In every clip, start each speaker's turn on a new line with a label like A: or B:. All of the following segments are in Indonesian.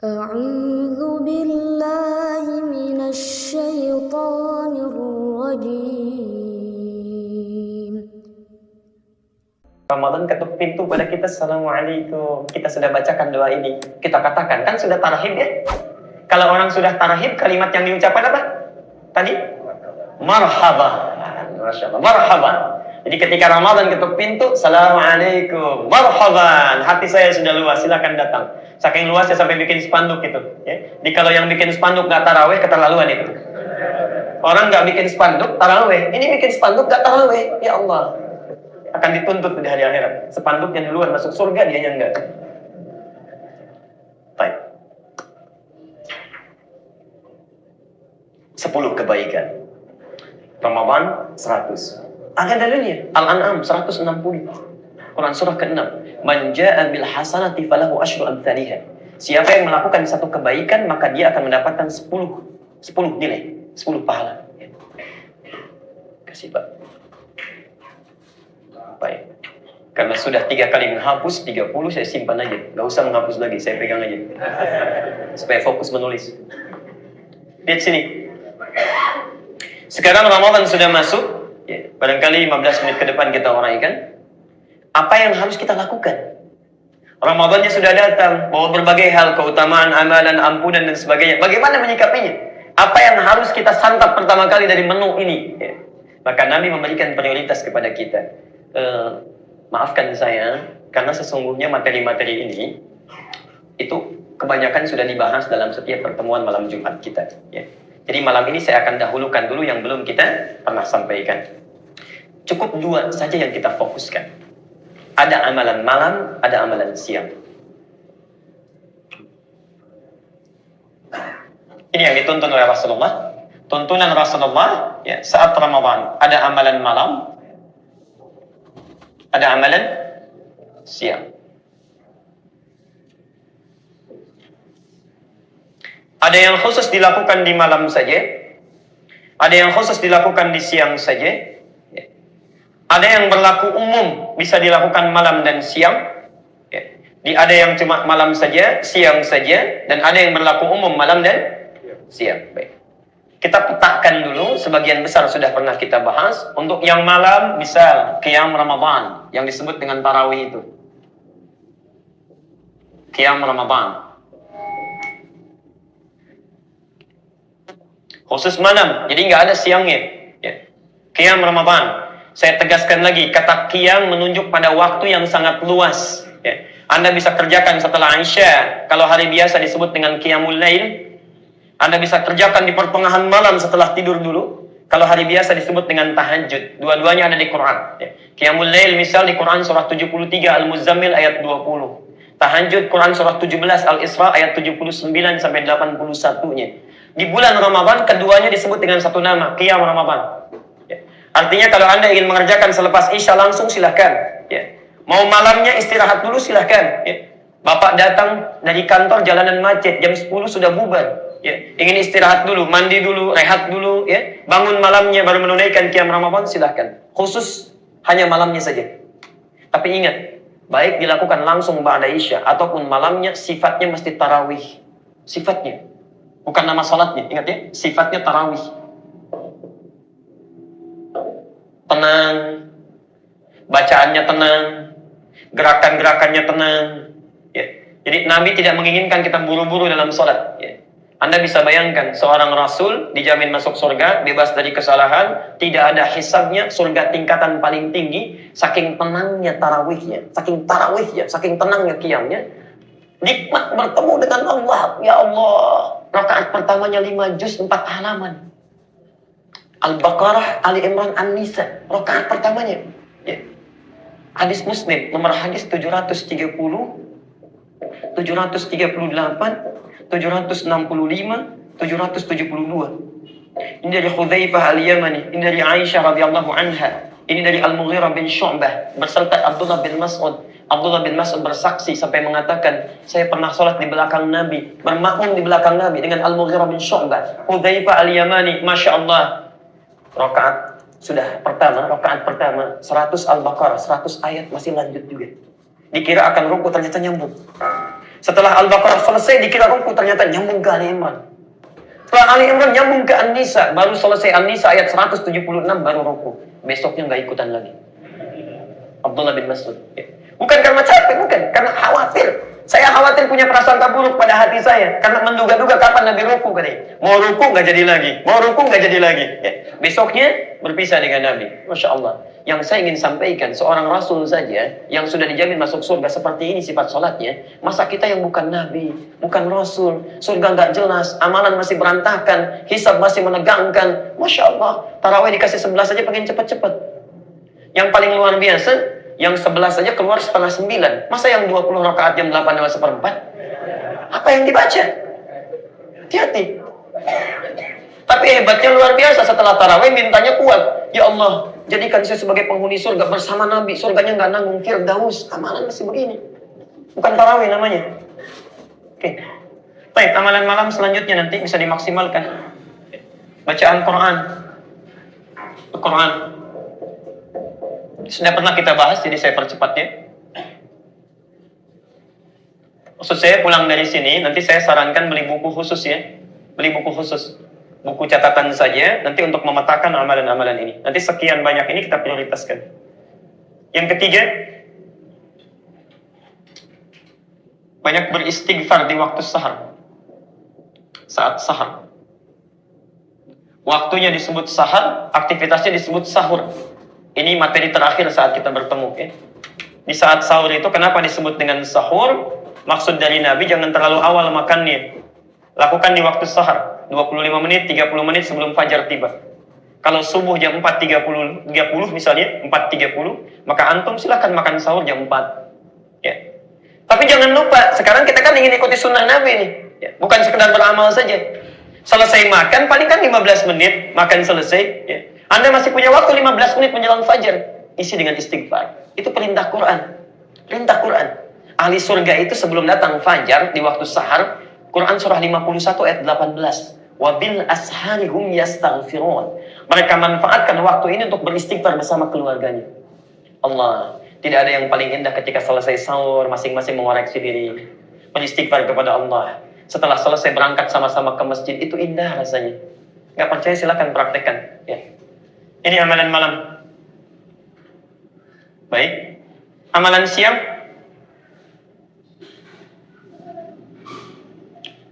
A: أعوذ بالله من الشيطان الرجيم.
B: Ramadan ketuk pintu pada kita. Assalamualaikum. Kita sudah bacakan doa ini. Kita katakan, kan sudah tarahib ya. Kalau orang sudah tarahib, kalimat yang diucapkan apa? Tadi? Marhaba. Masya Allah. Marhaba. Jadi ketika Ramadan ketuk pintu, Assalamualaikum. Marhaban. Hati saya sudah luas, silakan datang. Saking luasnya sampai bikin spanduk gitu. Ya. Jadi kalau yang bikin spanduk gak taraweh, keterlaluan itu. Orang gak bikin spanduk, taraweh. Ini bikin spanduk gak taraweh. Ya Allah. Akan dituntut di hari akhirat. Spanduknya duluan masuk surga, dianya enggak. Baik. 10 kebaikan. Ramadan 100. Ada dalilnya. Al-An'am 160. Quran surah ke-6. Man jaa'a bil hasanati falahu asyru amsalihha. Siapa yang melakukan satu kebaikan, maka dia akan mendapatkan 10 nilai, 10 pahala. Kasih Pak. Baik. Karena sudah 3 kali menghapus, 30 saya simpan aja. Gak usah menghapus lagi, saya pegang aja. Supaya fokus menulis. Lihat sini. Sekarang Ramadan sudah masuk. Ya, barangkali 15 menit ke depan kita uraikan. Apa yang harus kita lakukan? Ramadannya sudah datang, bawa berbagai hal, keutamaan, amalan, ampunan, dan sebagainya. Bagaimana menyikapinya? Apa yang harus kita santap pertama kali dari menu ini? Ya. Maka Nabi memberikan prioritas kepada kita. Maafkan saya, karena sesungguhnya materi-materi ini, itu kebanyakan sudah dibahas dalam setiap pertemuan malam Jumat kita. Ya. Jadi malam ini saya akan dahulukan dulu yang belum kita pernah sampaikan. Cukup 2 saja yang kita fokuskan. Ada amalan malam, ada amalan siang. Ini yang dituntun oleh Rasulullah. Tuntunan Rasulullah ya, saat Ramadan. Ada amalan malam, ada amalan siang. Ada yang khusus dilakukan di malam saja. Ada yang khusus dilakukan di siang saja. Ada yang berlaku umum, bisa dilakukan malam dan siang. Ada yang cuma malam saja, siang saja. Dan ada yang berlaku umum, malam dan siang. Baik. Kita petakan dulu, sebagian besar sudah pernah kita bahas. Untuk yang malam, bisa Qiyam Ramadan, yang disebut dengan tarawih itu. Qiyam Ramadan. Khusus malam, jadi nggak ada siangnya. Ya. Qiyam Ramadan. Saya tegaskan lagi, kata qiyam menunjuk pada waktu yang sangat luas. Ya. Anda bisa kerjakan setelah Isya. Kalau hari biasa disebut dengan qiyamul lail. Anda bisa kerjakan di pertengahan malam setelah tidur dulu. Kalau hari biasa disebut dengan tahajud. Dua-duanya ada di Quran. Ya. Qiyamul lail misal di Quran surah 73 Al-Muzammil ayat 20. Tahajud Quran surah 17 Al-Isra ayat 79 sampai 81-nya. Di bulan Ramadan keduanya disebut dengan satu nama, Qiyam Ramadan. Ya. Artinya kalau Anda ingin mengerjakan selepas Isya langsung silahkan. Ya. Mau malamnya istirahat dulu silahkan. Ya. Bapak datang dari kantor jalanan macet, jam 10 sudah bubar. Ya. Ingin istirahat dulu, mandi dulu, rehat dulu. Ya. Bangun malamnya baru menunaikan Qiyam Ramadan silahkan. Khusus hanya malamnya saja. Tapi ingat, baik dilakukan langsung ba'da Isya ataupun malamnya sifatnya mesti tarawih. Sifatnya. Bukan nama salatnya, ingat ya, sifatnya tarawih. Tenang, bacaannya tenang, gerakan-gerakannya tenang. Ya. Jadi Nabi tidak menginginkan kita buru-buru dalam salat. Ya. Anda bisa bayangkan, seorang Rasul dijamin masuk surga, bebas dari kesalahan, tidak ada hisabnya, surga tingkatan paling tinggi, saking tenangnya tarawihnya, saking tenangnya qiyamnya. Nikmat bertemu dengan Allah. Ya Allah. Rakaat pertamanya 5 juz 4 halaman. Al-Baqarah, Ali Imran, An-Nisa. Rakaat pertamanya. Ya. Hadis Muslim. Nomor hadis 730, 738, 765, 772. Ini dari Hudzaifah Al-Yamani. Ini dari Aisyah radhiyallahu anha. Ini dari Al-Mughirah bin Syu'bah. Berserta Abdullah bin Mas'ud. Abdullah bin Mas'ud bersaksi sampai mengatakan, saya pernah sholat di belakang Nabi, bermakmum di belakang Nabi dengan Al-Mughirah bin Syu'bah. Hudzaifah Al-Yamani, Masya Allah. Rakaat pertama, 100 Al-Baqarah, 100 ayat masih lanjut juga. Dikira akan ruku, ternyata nyambung. Setelah Al-Baqarah selesai dikira ruku, ternyata nyambung ke Ali Imran. Setelah Ali Imran nyambung ke An-Nisa, baru selesai An-Nisa ayat 176 baru ruku. Besoknya nggak ikutan lagi. Abdullah bin Mas'ud. Bukan karena capek, bukan. Karena khawatir. Saya khawatir punya prasangka buruk pada hati saya. Karena menduga-duga kapan Nabi ruku katanya. Mau ruku nggak jadi lagi. Mau ruku nggak jadi lagi. Ya. Besoknya berpisah dengan Nabi. Masya Allah. Yang saya ingin sampaikan, seorang Rasul saja yang sudah dijamin masuk surga seperti ini sifat sholatnya. Masa kita yang bukan Nabi, bukan Rasul. Surga nggak jelas. Amalan masih berantakan. Hisab masih menegangkan. Masya Allah. Tarawih dikasih 11 saja pengen cepet-cepet. Yang paling luar biasa, yang 11 saja keluar setengah 9. Masa yang 20 rakaat jam 8 lewat seperempat? Apa yang dibaca? Hati-hati. Tapi hebatnya luar biasa, setelah tarawih mintanya kuat. Ya Allah, jadikan saya sebagai penghuni surga bersama Nabi. Surganya nggak nanggung, Firdaus. Amalan masih begini. Bukan tarawih namanya. Oke. Baik, amalan malam selanjutnya nanti bisa dimaksimalkan. Bacaan Quran. Quran. Sudah pernah kita bahas, jadi saya percepat ya. Maksud saya pulang dari sini, nanti saya sarankan beli buku khusus ya. Beli buku khusus. Buku catatan saja, nanti untuk memetakan amalan-amalan ini. Nanti sekian banyak ini kita prioritaskan. Yang ketiga, banyak beristighfar di waktu sahar. Saat sahar. Waktunya disebut sahar, aktivitasnya disebut sahur. Ini materi terakhir saat kita bertemu ya. Di saat sahur itu kenapa disebut dengan sahur? Maksud dari Nabi jangan terlalu awal makannya. Lakukan di waktu sahar, 25 menit, 30 menit sebelum fajar tiba. Kalau subuh jam 4.30 misalnya, 4.30, maka antum silahkan makan sahur jam 4. Ya. Tapi jangan lupa, sekarang kita kan ingin ikuti sunnah Nabi nih. Ya. Bukan sekedar beramal saja. Selesai makan, paling kan 15 menit, makan selesai. Ya. Anda masih punya waktu 15 menit menjelang fajar. Isi dengan istighfar. Itu perintah Quran. Perintah Quran. Ahli surga itu sebelum datang fajar, di waktu sahar, Quran surah 51 ayat 18. Wabil asharihum yastaghfirun. Mereka manfaatkan waktu ini untuk beristighfar bersama keluarganya. Allah, tidak ada yang paling indah ketika selesai sahur, masing-masing mengoreksi diri. Beristighfar kepada Allah. Setelah selesai berangkat sama-sama ke masjid, itu indah rasanya. Gak percaya silakan praktekkan. Ya. Ini amalan malam. Baik. Amalan siang.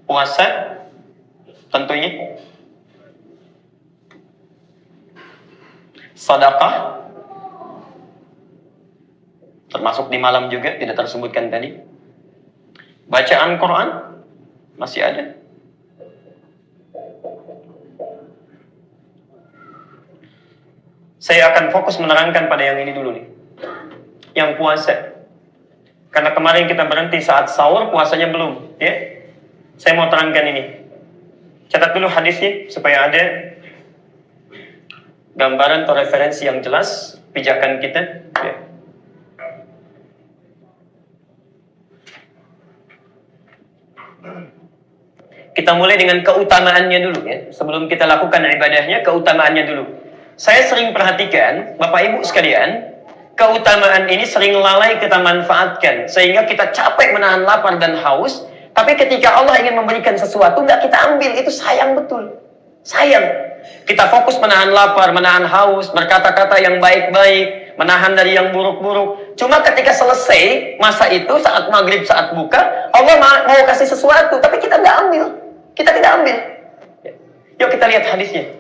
B: Puasa. Tentunya. Sedekah. Termasuk di malam juga, tidak tersebutkan tadi. Bacaan Quran. Masih ada. Saya akan fokus menerangkan pada yang ini dulu nih. Yang puasa. Karena kemarin kita berhenti saat sahur, puasanya belum. Ya. Saya mau terangkan ini. Catat dulu hadisnya supaya ada gambaran atau referensi yang jelas pijakan kita. Ya. Kita mulai dengan keutamaannya dulu ya. Sebelum kita lakukan ibadahnya, keutamaannya dulu. Saya sering perhatikan, Bapak Ibu sekalian, keutamaan ini sering lalai kita manfaatkan. Sehingga kita capek menahan lapar dan haus. Tapi ketika Allah ingin memberikan sesuatu, nggak kita ambil. Itu sayang betul. Sayang. Kita fokus menahan lapar, menahan haus, berkata-kata yang baik-baik, menahan dari yang buruk-buruk. Cuma ketika selesai masa itu, saat maghrib, saat buka, Allah mau kasih sesuatu. Tapi kita nggak ambil. Kita tidak ambil. Yuk kita lihat hadisnya.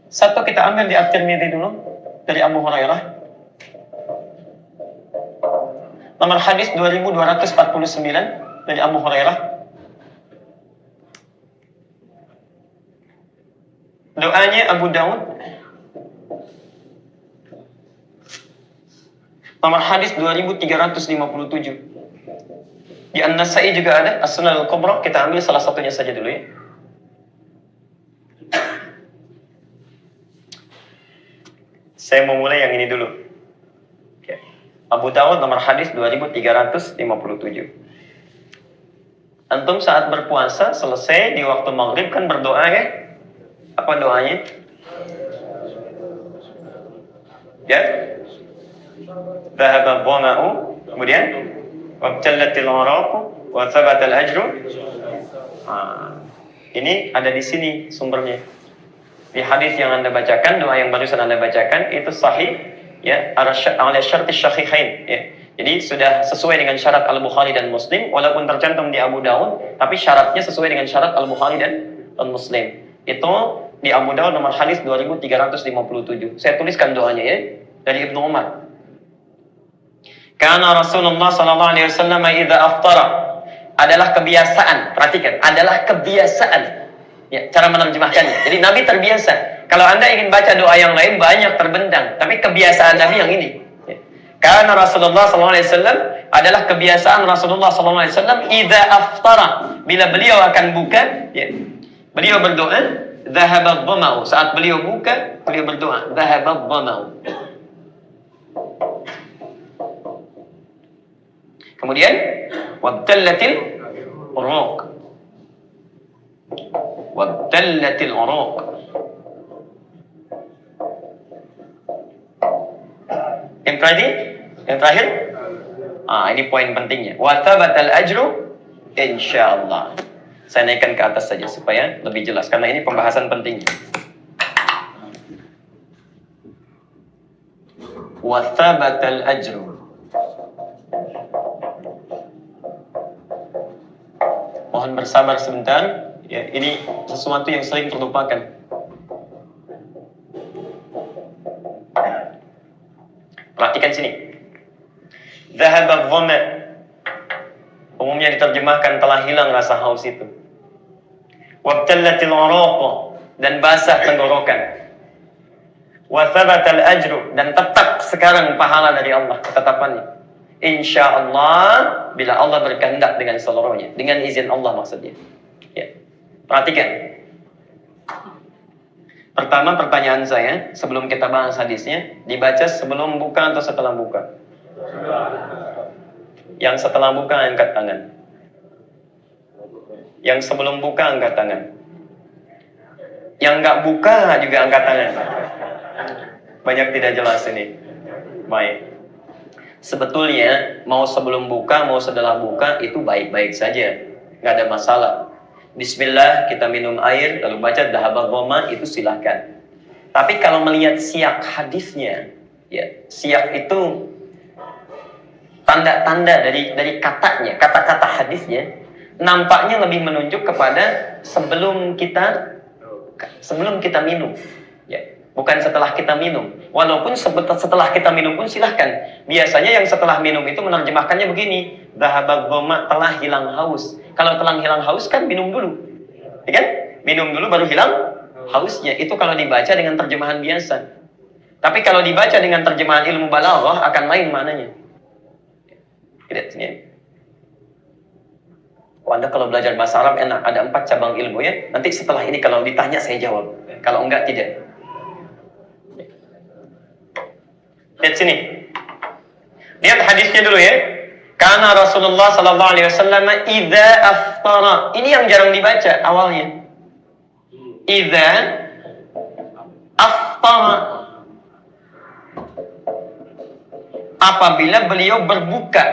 B: Satu kita ambil di At-Tirmidzi dulu. Dari Abu Hurairah. Nomor hadis 2249 dari Abu Hurairah. Doanya Abu Daud. Nomor hadis 2357. Di An-Nasai juga ada, As-Sunan Al-Kubra. Kita ambil salah satunya saja dulu ya. Saya mau mulai yang ini dulu. Abu Dawud nomor hadis 2357. Antum saat berpuasa selesai di waktu maghrib kan berdoa ya? Apa doanya? Ya? Dhahaba dhama'u Kemudian wabtallatil araqu wa thabatal ajru. Ini ada di sini sumbernya. Di hadis yang Anda bacakan, doa yang barusan Anda bacakan itu sahih ya, ala syarti syahihain ya. Jadi sudah sesuai dengan syarat Al-Bukhari dan Muslim, walaupun tercantum di Abu Daud, tapi syaratnya sesuai dengan syarat Al-Bukhari dan Muslim. Itu di Abu Daud nomor hadis 2357. Saya tuliskan doanya ya, dari Ibnu Umar. Karena Rasulullah sallallahu alaihi wasallam idza aftara, adalah kebiasaan, perhatikan, adalah kebiasaan. Ya, cara menerjemahkannya. Jadi Nabi terbiasa. Kalau Anda ingin baca doa yang lain banyak terbentang, tapi kebiasaan Nabi yang ini. Ya. Karena Rasulullah SAW adalah kebiasaan Rasulullah SAW idza aftara, bila beliau akan buka, ya, beliau berdoa, dhahaba dhama'u. Saat beliau buka, beliau berdoa, dhahaba dhama'u. Kemudian wabtallatil uruq. Wabtallatil uruq. Yang terakhir, ini poin pentingnya. Wa thabatal ajru insyaallah. Saya naikkan ke atas saja supaya lebih jelas karena ini pembahasan pentingnya. Wa thabatal ajru. Mohon bersabar sebentar. Ya, ini sesuatu yang sering terlupakan. Perhatikan sini. Dhahaba dhama. Umumnya diterjemahkan telah hilang rasa haus itu. Wabtallatil uruq, dan basah tenggorokan. Wa thabatal ajru, dan tetap sekarang pahala dari Allah, ketetapannya. InsyaAllah, bila Allah berkehendak dengan seluruhnya, dengan izin Allah maksudnya. Ya. Perhatikan. Pertama pertanyaan saya, sebelum kita bahas hadisnya, dibaca sebelum buka atau setelah buka? Yang setelah buka angkat tangan. Yang sebelum buka angkat tangan. Yang nggak buka juga angkat tangan. Banyak tidak jelas ini. Baik. Sebetulnya mau sebelum buka, mau setelah buka itu baik-baik saja, nggak ada masalah. Bismillah, kita minum air, lalu baca dhahaba dhama, itu silahkan. Tapi kalau melihat siyak hadisnya, ya siyak itu tanda-tanda dari katanya, kata-kata hadisnya, nampaknya lebih menunjuk kepada sebelum kita minum, ya. Bukan setelah kita minum. Walaupun setelah kita minum pun silahkan. Biasanya yang setelah minum itu menerjemahkannya begini. Dhahaba dhama, telah hilang haus. Kalau telah hilang haus kan minum dulu. Ya kan? Minum dulu baru hilang hausnya. Itu kalau dibaca dengan terjemahan biasa. Tapi kalau dibaca dengan terjemahan ilmu balaghah akan lain maknanya. Lihat sini. Anda kalau belajar bahasa Arab enak. Ada 4 cabang ilmu ya. Nanti setelah ini kalau ditanya saya jawab. Kalau enggak tidak. Lihat sini. Lihat hadisnya dulu ya. Karena Rasulullah sallallahu alaihi wasallam idza aftara. Ini yang jarang dibaca awalnya. Idza aftara. Apabila beliau berbuka.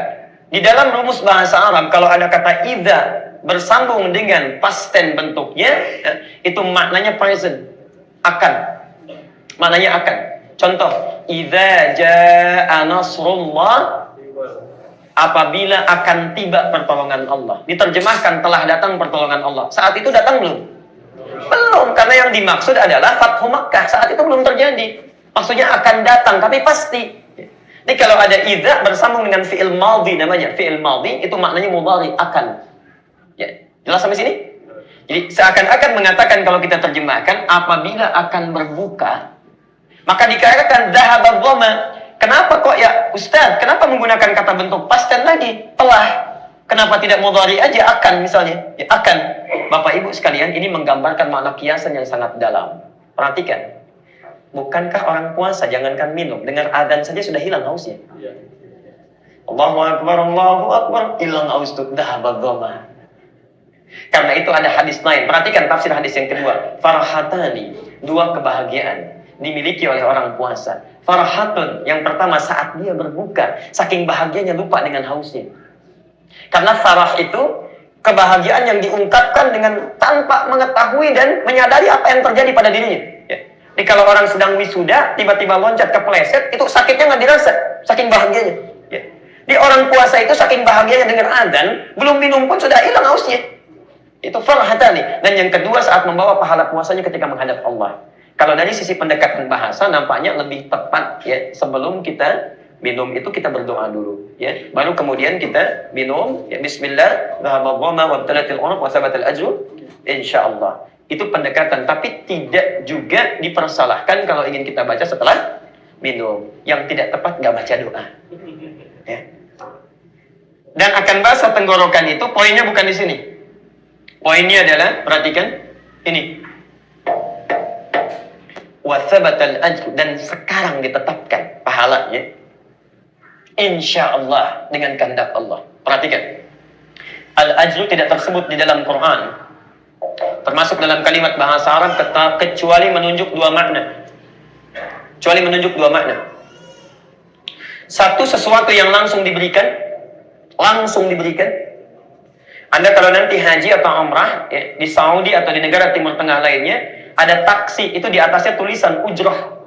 B: Di dalam rumus bahasa Arab kalau ada kata idza bersambung dengan past tense bentuknya, itu maknanya present. Akan. Maknanya akan. Contoh, idza jaa nasrullah, apabila akan tiba pertolongan Allah. Diterjemahkan telah datang pertolongan Allah. Saat itu datang belum? Belum, karena yang dimaksud adalah Fathu Makkah. Saat itu belum terjadi. Maksudnya akan datang, tapi pasti. Jadi kalau ada idza bersambung dengan fi'il madhi namanya. Fi'il madhi itu maknanya mudhari, akan. Ya, jelas sampai sini? Jadi seakan-akan mengatakan kalau kita terjemahkan apabila akan berbuka, maka dikatakan dhahaba dhama. Kenapa kok ya Ustaz? Kenapa menggunakan kata bentuk past tense lagi? Telah. Kenapa tidak mudhari aja akan misalnya? Ya, akan. Bapak Ibu sekalian, ini menggambarkan makna kiasan yang sangat dalam. Perhatikan. Bukankah orang puasa jangankan minum, dengar adzan saja sudah hilang hausnya? Allahu akbar, Allahu akbar, hilang haus itu dhahaba dhama. Karena itu ada hadis lain. Perhatikan tafsir hadis yang kedua. Farhatani, 2 kebahagiaan. dimiliki oleh orang puasa. Farhatun, yang pertama saat dia berbuka, saking bahagianya lupa dengan hausnya. Karena farah itu kebahagiaan yang diungkapkan dengan tanpa mengetahui dan menyadari apa yang terjadi pada dirinya. Ya. Jadi kalau orang sedang wisuda, tiba-tiba loncat kepleset, itu sakitnya nggak dirasa, saking bahagianya. Ya. Di orang puasa itu saking bahagianya dengan adzan, belum minum pun sudah hilang hausnya. Itu farhatani. Dan yang kedua saat membawa pahala puasanya ketika menghadap Allah. Kalau dari sisi pendekatan bahasa nampaknya lebih tepat ya, sebelum kita minum itu kita berdoa dulu ya. Baru kemudian kita minum ya, bismillah dhahabadh-dhama wabtalatil urq wa thabatal ajru insyaallah. Itu pendekatan, tapi tidak juga dipersalahkan kalau ingin kita baca setelah minum. Yang tidak tepat nggak baca doa. Ya. Dan akan basah tenggorokan itu poinnya bukan di sini. Poinnya adalah, perhatikan ini. Wa thabatal ajr, dan sekarang ditetapkan pahalanya insyaallah dengan kehendak Allah. Perhatikan. Al-ajru tidak tersebut di dalam Quran. Termasuk dalam kalimat bahasa Arab kecuali menunjuk dua makna. Kecuali menunjuk dua makna. Satu, sesuatu yang langsung diberikan. Langsung diberikan. Anda kalau nanti haji atau umrah ya, di Saudi atau di negara Timur Tengah lainnya, ada taksi, itu di atasnya tulisan ujrah.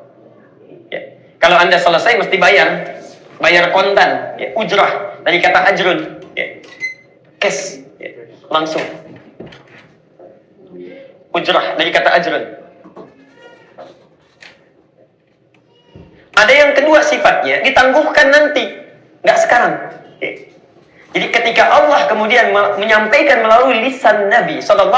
B: Ya. Kalau Anda selesai mesti bayar. Bayar kontan, ya, ujrah. Dari kata ajrun. Ya. Cash. Ya. Langsung. Ujrah, dari kata ajrun. Ada yang kedua sifatnya, ditangguhkan nanti. Nggak sekarang. Ya. Jadi ketika Allah kemudian menyampaikan melalui lisan Nabi SAW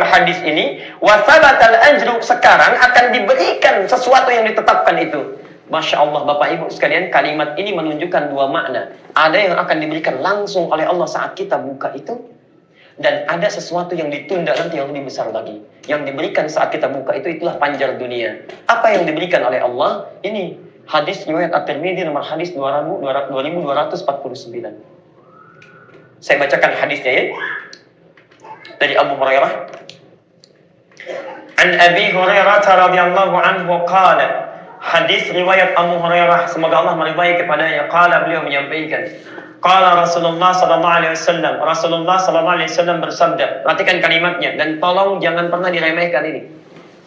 B: hadis ini, wa thabatal ajru, sekarang akan diberikan sesuatu yang ditetapkan itu. Masya Allah Bapak Ibu sekalian, kalimat ini menunjukkan dua makna. Ada yang akan diberikan langsung oleh Allah saat kita buka itu, dan ada sesuatu yang ditunda nanti yang lebih besar lagi. Yang diberikan saat kita buka itu, itulah panjar dunia. Apa yang diberikan oleh Allah? Ini hadis riwayat At-Tirmidzi nomor hadis 2249. Saya bacakan hadisnya ya. Dari Abu Hurairah. An Abi Hurairah radhiyallahu anhu qala. Hadis riwayat Abu Hurairah, semoga Allah meridai kepadanya. Qala, beliau menyampaikan. Qala Rasulullah sallallahu alaihi wasallam. Rasulullah sallallahu alaihi wasallam bersabda. Perhatikan kalimatnya dan tolong jangan pernah diremehkan ini.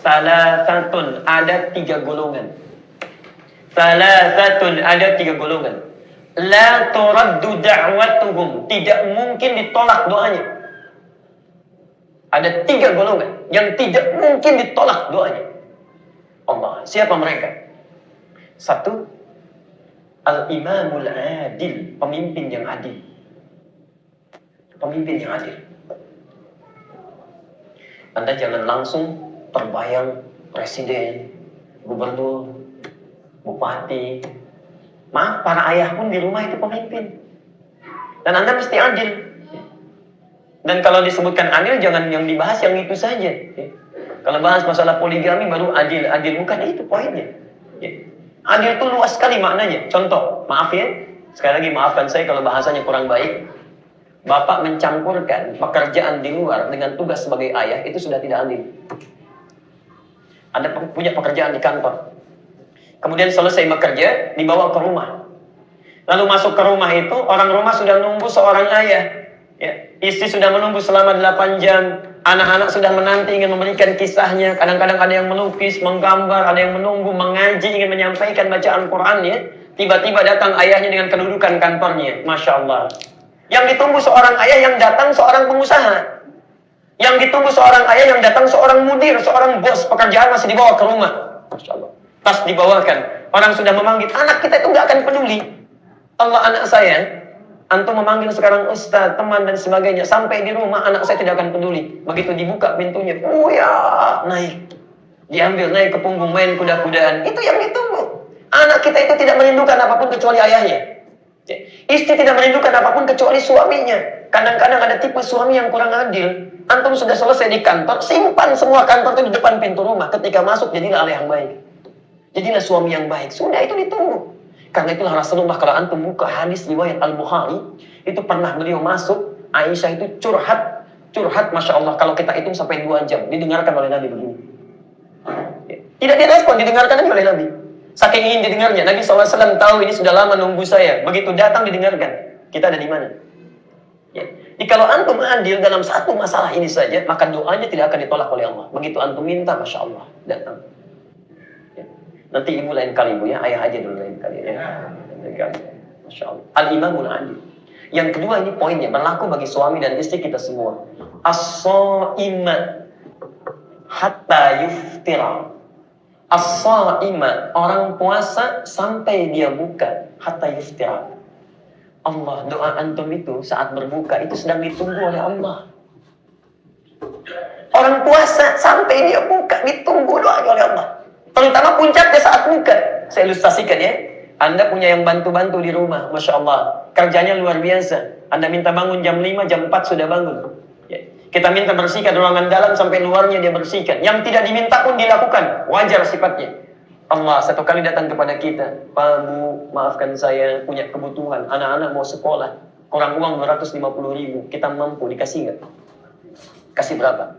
B: Salasatun, ada tiga golongan. Salasatun, ada tiga golongan. La turaddu da'watuhum, tidak mungkin ditolak doanya. Ada tiga golongan yang tidak mungkin ditolak doanya. Allah, siapa mereka? Satu, al-imamul adil, pemimpin yang adil. Pemimpin yang adil. Anda jangan langsung terbayang presiden, gubernur, bupati. Maaf, para ayah pun di rumah itu pemimpin. Dan Anda mesti adil. Dan kalau disebutkan adil, jangan yang dibahas yang itu saja. Kalau bahas masalah poligami baru adil. Adil bukan itu poinnya. Adil itu luas sekali maknanya. Contoh, maaf ya. Sekali lagi maafkan saya kalau bahasanya kurang baik. Bapak mencampurkan pekerjaan di luar dengan tugas sebagai ayah, itu sudah tidak adil. Anda punya pekerjaan di kantor. Kemudian selesai bekerja, dibawa ke rumah. Lalu masuk ke rumah itu, orang rumah sudah nunggu seorang ayah. Ya. Istri sudah menunggu selama 8 jam. Anak-anak sudah menanti ingin memberikan kisahnya. Kadang-kadang ada yang melukis, menggambar, ada yang menunggu, mengaji, ingin menyampaikan bacaan Qur'annya. Tiba-tiba datang ayahnya dengan kedudukan kantornya. Masya Allah. Yang ditunggu seorang ayah, yang datang seorang pengusaha. Yang ditunggu seorang ayah, yang datang seorang mudir, seorang bos. Pekerjaan masih dibawa ke rumah. Masya Allah. Tas dibawakan. Orang sudah memanggil. Anak kita itu nggak akan peduli. Allah, anak saya. Antum memanggil sekarang ustaz, teman dan sebagainya. Sampai di rumah anak saya tidak akan peduli. Begitu dibuka pintunya. Ya, naik. Diambil naik ke punggung, main kuda-kudaan. Itu yang ditunggu. Anak kita itu tidak merindukan apapun kecuali ayahnya. Istri tidak merindukan apapun kecuali suaminya. Kadang-kadang ada tipe suami yang kurang adil. Antum sudah selesai di kantor. Simpan semua kantor itu di depan pintu rumah. Ketika masuk jadilah ayah yang baik. Jadilah suami yang baik. Sudah itu ditunggu. Karena itulah Rasulullah, kalau antum buka hadis riwayat Al-Bukhari, itu pernah beliau masuk, Aisyah itu curhat, Masya Allah, kalau kita hitung sampai 2 jam, didengarkan oleh Nabi begini. Ya. Tidak direspon, didengarkan aja oleh Nabi. Saking ingin didengarnya, Nabi SAW tahu ini sudah lama nunggu saya. Begitu datang didengarkan. Kita ada di mana? Ya. Jadi kalau antum adil dalam satu masalah ini saja, maka doanya tidak akan ditolak oleh Allah. Begitu antum minta, Masya Allah, datang. Ya. Nanti ibu lain kali, ibu ya. Ayah aja dulu lain kali ya. Masya Allah. Al-imamul adil. Yang kedua ini poinnya, berlaku bagi suami dan istri kita semua. As-sha'ima hatta yuftira. As-sha'ima, orang puasa sampai dia buka. Hatta yuftira. Allah, doa antum itu saat berbuka itu sedang ditunggu oleh Allah. Orang puasa sampai dia buka, ditunggu doanya oleh Allah. Terutama puncaknya saat buka. Saya ilustrasikan ya. Anda punya yang bantu-bantu di rumah, Masya Allah. Kerjanya luar biasa. Anda minta bangun jam 5, jam 4 sudah bangun. Ya. Kita minta bersihkan ruangan dalam sampai luarnya dia bersihkan. Yang tidak diminta pun dilakukan. Wajar sifatnya. Allah satu kali datang kepada kita. Pak Bu, maafkan saya punya kebutuhan. Anak-anak mau sekolah. Kurang uang 250.000. Kita mampu, dikasih nggak? Kasih berapa?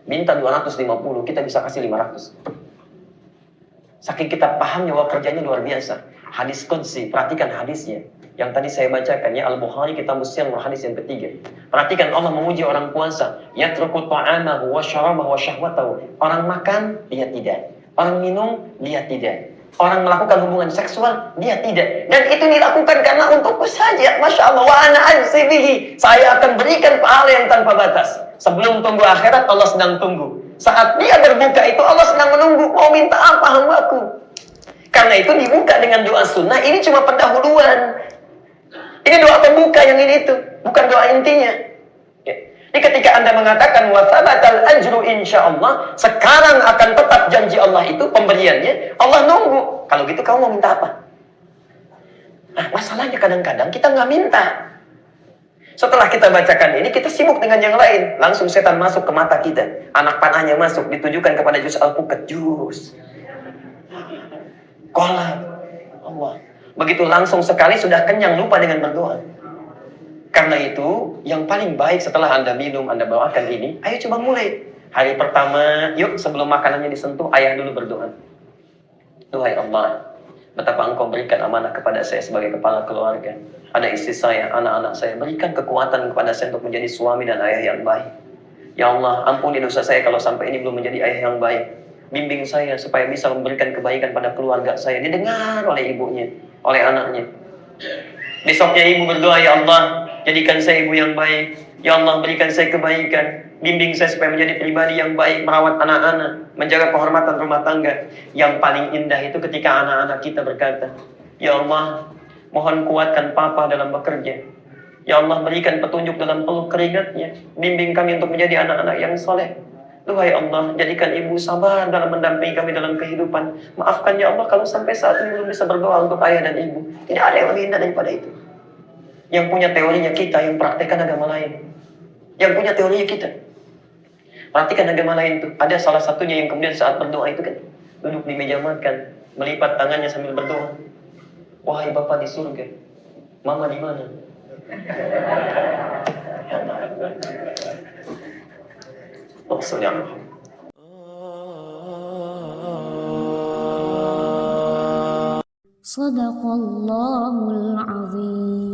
B: Minta 250, kita bisa kasih 500. Saking kita pahamnya bahwa kerjanya luar biasa. Hadis Qudsi, perhatikan hadisnya. Yang tadi saya bacakan ya, Al-Bukhari kitab Muslim hadis yang ketiga. Perhatikan Allah memuji orang puasa. Yatruku ta'amahu wa syarabahu wa syahwatahu. Orang makan, dia tidak. Orang minum, dia tidak. Orang melakukan hubungan seksual, dia tidak. Dan itu dilakukan karena untukku saja. Masya Allah, wa ana ajzi bihi. Saya akan berikan pahala yang tanpa batas. Sebelum tunggu akhirat, Allah sedang tunggu. Saat dia berbuka itu, Allah sedang menunggu. Mau minta apa hambaku? Karena itu dibuka dengan doa sunnah. Ini cuma pendahuluan. Ini doa pembuka yang ini itu. Bukan doa intinya. Ya. Jadi ketika Anda mengatakan wasabatal ajru insyaallah, sekarang akan tetap janji Allah itu pemberiannya. Allah nunggu. Kalau gitu kamu mau minta apa? Nah, masalahnya kadang-kadang kita nggak minta. Setelah kita bacakan ini, kita sibuk dengan yang lain. Langsung setan masuk ke mata kita. Anak panahnya masuk, ditujukan kepada juz al-pukat. Juz. Kolak. Allah. Begitu langsung sekali sudah kenyang, lupa dengan berdoa. Karena itu, yang paling baik setelah Anda minum, Anda bawakan ini, ayo coba mulai. Hari pertama, yuk sebelum makanannya disentuh, ayah dulu berdoa. Duhai Allah, betapa Engkau berikan amanah kepada saya sebagai kepala keluarga. Ada istri saya, anak-anak saya. Berikan kekuatan kepada saya untuk menjadi suami dan ayah yang baik. Ya Allah, ampuni dosa saya kalau sampai ini belum menjadi ayah yang baik. Bimbing saya supaya bisa memberikan kebaikan pada keluarga saya. Didengar oleh ibunya, oleh anaknya. Besoknya ibu berdoa, ya Allah, jadikan saya ibu yang baik. Ya Allah, berikan saya kebaikan. Bimbing saya supaya menjadi pribadi yang baik, merawat anak-anak, menjaga kehormatan rumah tangga. Yang paling indah itu ketika anak-anak kita berkata, ya Allah, mohon kuatkan papa dalam bekerja. Ya Allah, berikan petunjuk dalam peluk keringatnya. Bimbing kami untuk menjadi anak-anak yang soleh. Duhai Allah, jadikan ibu sabar dalam mendampingi kami dalam kehidupan. Maafkan ya Allah kalau sampai saat ini belum bisa berdoa untuk ayah dan ibu. Tidak ada yang lebih indah daripada itu. Yang punya teorinya kita, yang praktekkan agama lain. Yang punya teorinya kita. Perhatikan agama lain itu. Ada salah satunya yang kemudian saat berdoa itu kan, duduk di meja makan, melipat tangannya sambil berdoa. Wahai Bapa di surga, Mama di mana? Oh,
A: Sadaqallahul azim.